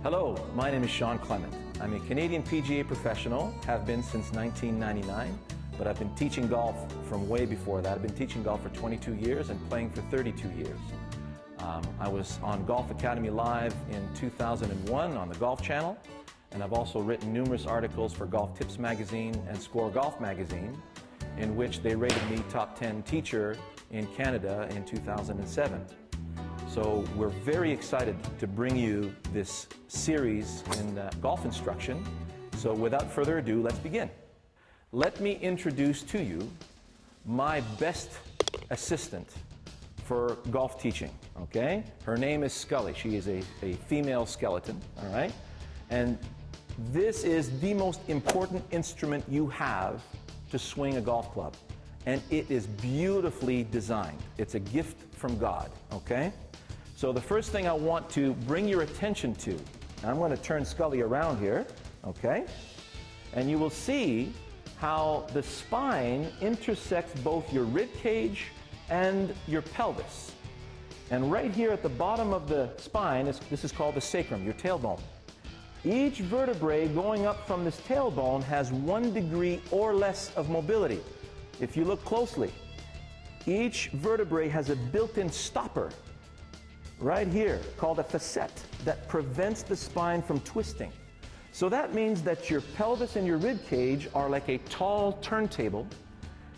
Hello, my name is Shawn Clement. I'm a Canadian PGA professional, have been since 1999, but I've been teaching golf from way before that. I've been teaching golf for 22 years and playing for 32 years. I was on Golf Academy Live in 2001 on the Golf Channel, and I've also written numerous articles for Golf Tips magazine and Score Golf magazine, in which they rated me top 10 teacher in Canada in 2007. So we're very excited to bring you this series in golf instruction. So without further ado, let's begin. Let me introduce to you my best assistant for golf teaching, okay? Her name is Scully. She is a female skeleton, all right? And this is the most important instrument you have to swing a golf club. And it is beautifully designed. It's a gift from God, okay? So the first thing I want to bring your attention to, I'm going to turn Scully around here, okay? And you will see how the spine intersects both your rib cage and your pelvis. And right here at the bottom of the spine, this is called the sacrum, your tailbone. Each vertebrae going up from this tailbone has 1 degree or less of mobility. If you look closely, each vertebrae has a built-in stopper right here called a facet that prevents the spine from twisting. So that means that your pelvis and your rib cage are like a tall turntable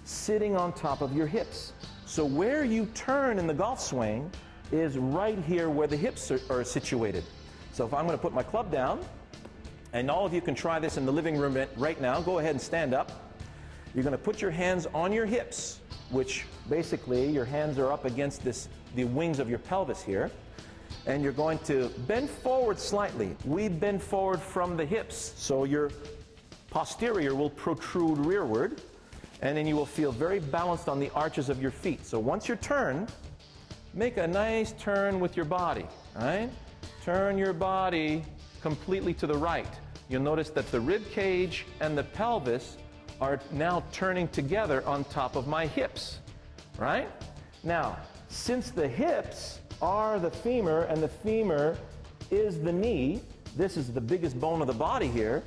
sitting on top of your hips. So where you turn in the golf swing is right here where the hips are situated. So if I'm going to put my club down, and all of you can try this in the living room right now, go ahead and stand up. You're going to put your hands on your hips, which basically your hands are up against the wings of your pelvis here. And you're going to bend forward slightly. We bend forward from the hips, so your posterior will protrude rearward, and then you will feel very balanced on the arches of your feet. So once you're turned, make a nice turn with your body, all right? Turn your body completely to the right. You'll notice that the rib cage and the pelvis are now turning together on top of my hips, right? Now, since the hips are the femur and the femur is the knee, this is the biggest bone of the body here,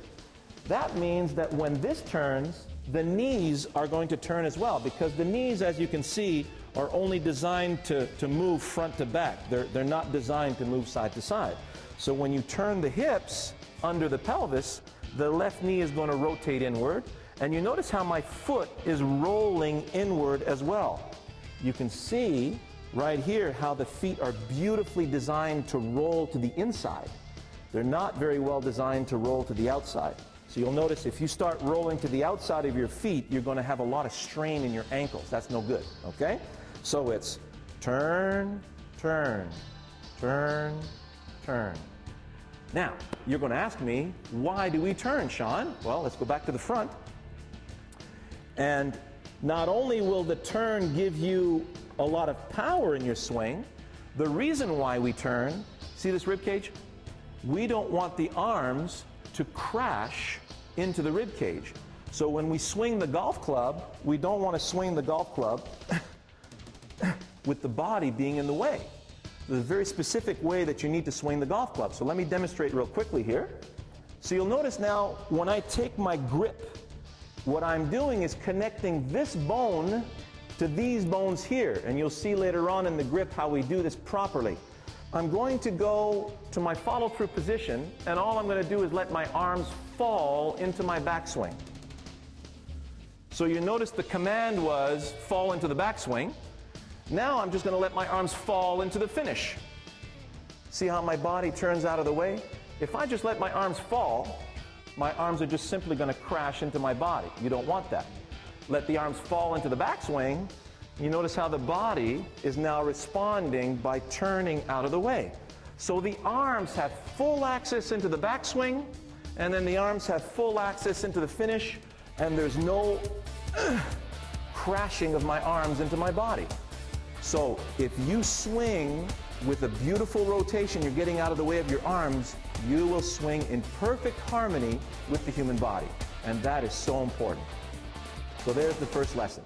that means that when this turns, the knees are going to turn as well, because the knees, as you can see, are only designed to move front to back. They're not designed to move side to side. So when you turn the hips under the pelvis, the left knee is going to rotate inward, and you notice how my foot is rolling inward as well. You can see right here how the feet are beautifully designed to roll to the inside. They're not very well designed to roll to the outside. So you'll notice if you start rolling to the outside of your feet, you're going to have a lot of strain in your ankles. That's no good, okay? So it's turn, turn, turn, turn. Now, you're going to ask me, why do we turn, Shawn? Well, let's go back to the front. And not only will the turn give you a lot of power in your swing, the reason why we turn, see this rib cage? We don't want the arms to crash into the rib cage. So when we swing the golf club, we don't want to swing the golf club with the body being in the way. There's a very specific way that you need to swing the golf club. So let me demonstrate real quickly here. So you'll notice now when I take my grip, what I'm doing is connecting this bone to these bones here. And you'll see later on in the grip how we do this properly. I'm going to go to my follow-through position, and all I'm going to do is let my arms fall into my backswing. So you notice the command was fall into the backswing. Now I'm just going to let my arms fall into the finish. See how my body turns out of the way? If I just let my arms fall, my arms are just simply going to crash into my body. You don't want that. Let the arms fall into the backswing. You notice how the body is now responding by turning out of the way. So the arms have full access into the backswing, and then the arms have full access into the finish, and there's no crashing of my arms into my body. So if you swing with a beautiful rotation, you're getting out of the way of your arms, you will swing in perfect harmony with the human body. And that is so important. So there's the first lesson.